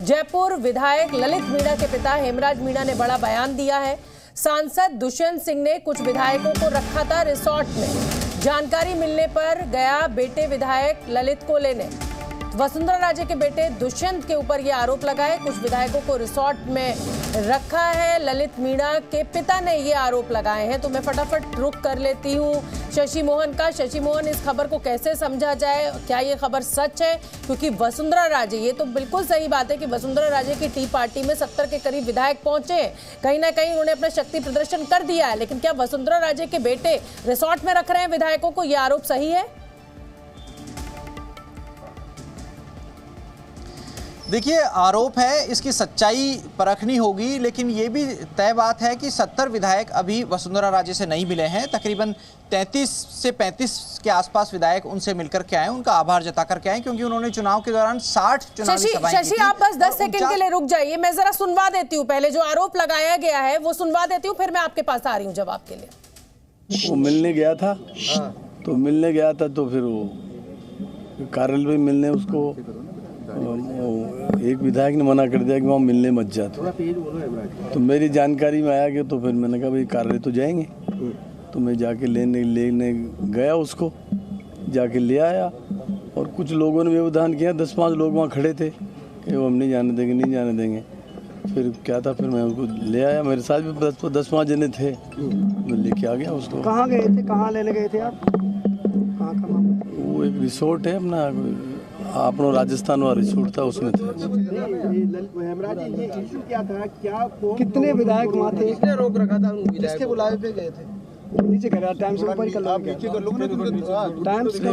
जयपुर विधायक ललित मीणा के पिता हेमराज मीणा ने बड़ा बयान दिया है। सांसद दुष्यंत सिंह ने कुछ विधायकों को रखा था रिसोर्ट में। जानकारी मिलने पर गया बेटे विधायक ललित को लेने। वसुंधरा राजे के बेटे दुष्यंत के ऊपर यह आरोप लगाए। कुछ विधायकों को रिसोर्ट में रखा है। ललित मीणा के पिता ने ये आरोप लगाए हैं। तो मैं फटाफट रुक कर लेती हूँ शशि मोहन का। शशि मोहन, इस खबर को कैसे समझा जाए? क्या ये खबर सच है? क्योंकि वसुंधरा राजे, ये तो बिल्कुल सही बात है कि वसुंधरा राजे की टी पार्टी में 70 के करीब विधायक पहुंचे। कहीं ना कहीं उन्होंने अपना शक्ति प्रदर्शन कर दिया है। लेकिन क्या वसुंधरा राजे के बेटे रिसोर्ट में रख रहे हैं विधायकों को? यह आरोप सही है? देखिए, आरोप है, इसकी सच्चाई परखनी होगी। लेकिन ये भी तय बात है कि 70 विधायक अभी वसुंधरा राजे से नहीं मिले हैं। तकरीबन 33 से 35 के आसपास विधायक उनसे मिलकर के आए, उनका आभार जता करके आए, क्योंकि उन्होंने चुनाव के दौरान 60 चुनावी सभाएं की थी। शशि, आप बस 10 सेकंड के लिए रुक जाइए। मैं जरा सुनवा देती हूँ। पहले जो आरोप लगाया गया है वो सुनवा देती हूँ, फिर मैं आपके पास आ रही हूँ जवाब के लिए। वो मिलने गया था, तो फिर वो कार्यालय में मिलने उसको एक विधायक ने मना कर दिया कि वहाँ मिलने मत जा। तो मेरी जानकारी में आया कि तो फिर मैंने कहा भाई कार्यालय तो जाएंगे। तो मैं जाके लेने गया, उसको जाके ले आया। और कुछ लोगों ने व्यवधान किया। 10-5 लोग वहाँ खड़े थे कि वो हम नहीं जाने देंगे। फिर क्या था, फिर मैं उसको ले आया। मेरे साथ भी 10-5 जने थे, मैं लेके आ गया उसको। कहाँ गए थे, कहाँ लेने गए थे आप? कहाँ? वो एक रिसोर्ट है अपना राजस्थान वाला रिसोर्ट था, उसमें थे। हेमराज जी, ये इशू क्या था? कितने विधायक वहाँ थे? किसने रोक रखा था? किसके बुलावे पे गए थे? नीचे करा टाइम से ऊपर ही कर टाइम से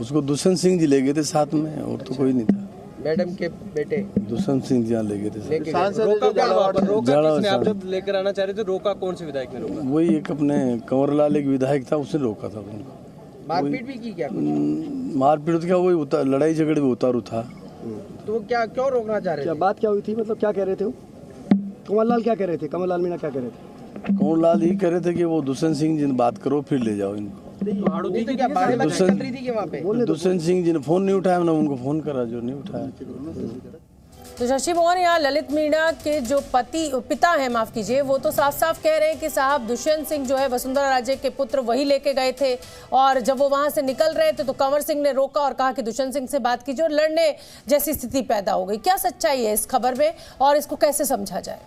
उसको दुष्यंत सिंह जी ले गए थे साथ में, और तो कोई नहीं था। मैडम के बेटे दुष्यंत सिंह जी ले गए थे। आप जब लेकर आना चाह रहे थे, रोका कौन से विधायक ने रोका? वही एक अपने कंवरलाल एक विधायक था, उसने रोका था उनको। मारपीट भी की क्या? मारपीट क्या, वही लड़ाई झगड़े में उतारू था। तो वो क्या, क्यों रोकना चाह रहे थे? क्या बात क्या हुई थी? मतलब क्या कह रहे थे वो? कमललाल क्या कह रहे थे? कमललाल मीणा क्या कह रहे थे? कमललाल ही कह रहे थे कि वो दुष्यंत सिंह जी ने बात करो, फिर ले जाओ इनको। दुष्यंत सिंह जी ने फोन नहीं उठाया, मैंने उनको फोन करा, जो नहीं उठाया। तो शशि मोहन, यहाँ ललित मीणा के जो पिता हैं, माफ कीजिए, वो तो साफ साफ कह रहे हैं कि साहब दुष्यंत सिंह जो है वसुंधरा राजे के पुत्र, वही लेके गए थे। और जब वो वहां से निकल रहे थे तो कंवर सिंह ने रोका और कहा कि दुष्यंत सिंह से बात कीजिए, और लड़ने जैसी स्थिति पैदा हो गई। क्या सच्चाई है इस खबर में और इसको कैसे समझा जाए?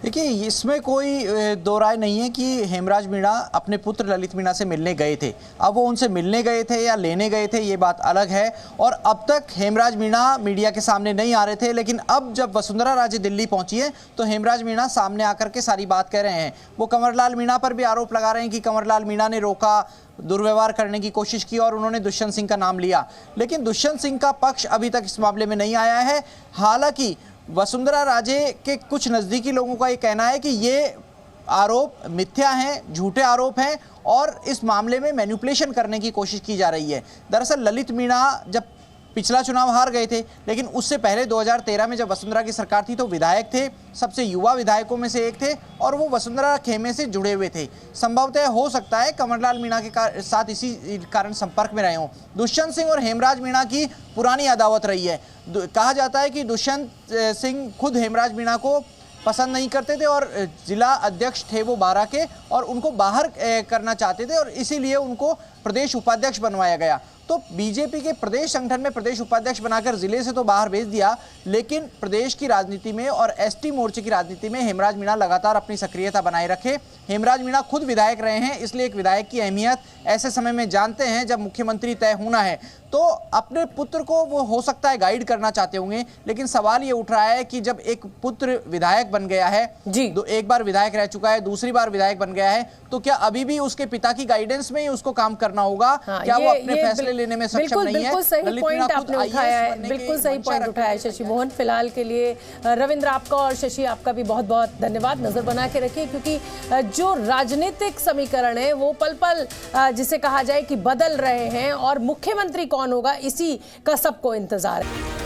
देखिए, इसमें कोई दो राय नहीं है कि हेमराज मीणा अपने पुत्र ललित मीणा से मिलने गए थे। अब वो उनसे मिलने गए थे या लेने गए थे, ये बात अलग है। और अब तक हेमराज मीणा मीडिया के सामने नहीं आ रहे थे। लेकिन अब जब वसुंधरा राजे दिल्ली पहुंची है तो हेमराज मीणा सामने आकर के सारी बात कह रहे हैं। वो कंवरलाल मीणा पर भी आरोप लगा रहे हैं कि कंवरलाल मीणा ने रोका, दुर्व्यवहार करने की कोशिश की और उन्होंने दुष्यंत सिंह का नाम लिया। लेकिन दुष्यंत सिंह का पक्ष अभी तक इस मामले में नहीं आया है। हालांकि वसुंधरा राजे के कुछ नज़दीकी लोगों का ये कहना है कि ये आरोप मिथ्या हैं, झूठे आरोप हैं और इस मामले में मैनिपुलेशन करने की कोशिश की जा रही है। दरअसल ललित मीणा जब पिछला चुनाव हार गए थे, लेकिन उससे पहले 2013 में जब वसुंधरा की सरकार थी तो विधायक थे, सबसे युवा विधायकों में से एक थे और वो वसुंधरा खेमे से जुड़े हुए थे। संभवतः हो सकता है कंवरलाल मीणा के साथ इसी कारण संपर्क में रहे हों। दुष्यंत सिंह और हेमराज मीणा की पुरानी अदावत रही है। कहा जाता है कि दुष्यंत सिंह खुद हेमराज मीणा को पसंद नहीं करते थे और जिला अध्यक्ष थे वो बारा के, और उनको बाहर करना चाहते थे और इसीलिए उनको प्रदेश उपाध्यक्ष बनवाया गया। तो बीजेपी के प्रदेश संगठन में प्रदेश उपाध्यक्ष बनाकर जिले से तो बाहर भेज दिया, लेकिन प्रदेश की राजनीति में और एसटी मोर्चे की राजनीति में हेमराज मीणा लगातार अपनी सक्रियता बनाए रखे। हेमराज मीणा खुद विधायक रहे हैं, इसलिए एक विधायक की अहमियत ऐसे समय में जानते हैं जब मुख्यमंत्री तय होना है। तो अपने पुत्र को वो हो सकता है गाइड करना चाहते होंगे, लेकिन सवाल ये उठ रहा है कि जब एक पुत्र विधायक बन गया है जी, एक बार विधायक रह चुका है, दूसरी बार विधायक बन गया है, तो क्या अभी भी उसके पिता की गाइडेंस में ही उसको काम करना होगा? क्या वो अपने फैसले लेने में सक्षम नहीं है? बिल्कुल सही पॉइंट आपने उठाया है, बिल्कुल सही पॉइंट उठाया है शशि मोहन। फिलहाल के लिए रविंद्र आपका और शशि आपका भी बहुत बहुत धन्यवाद। नजर बना के रखिए, क्योंकि जो राजनीतिक समीकरण है वो पल पल जिसे कहा जाए कि बदल रहे हैं और मुख्यमंत्री कौन होगा इसी का सबको इंतजार है।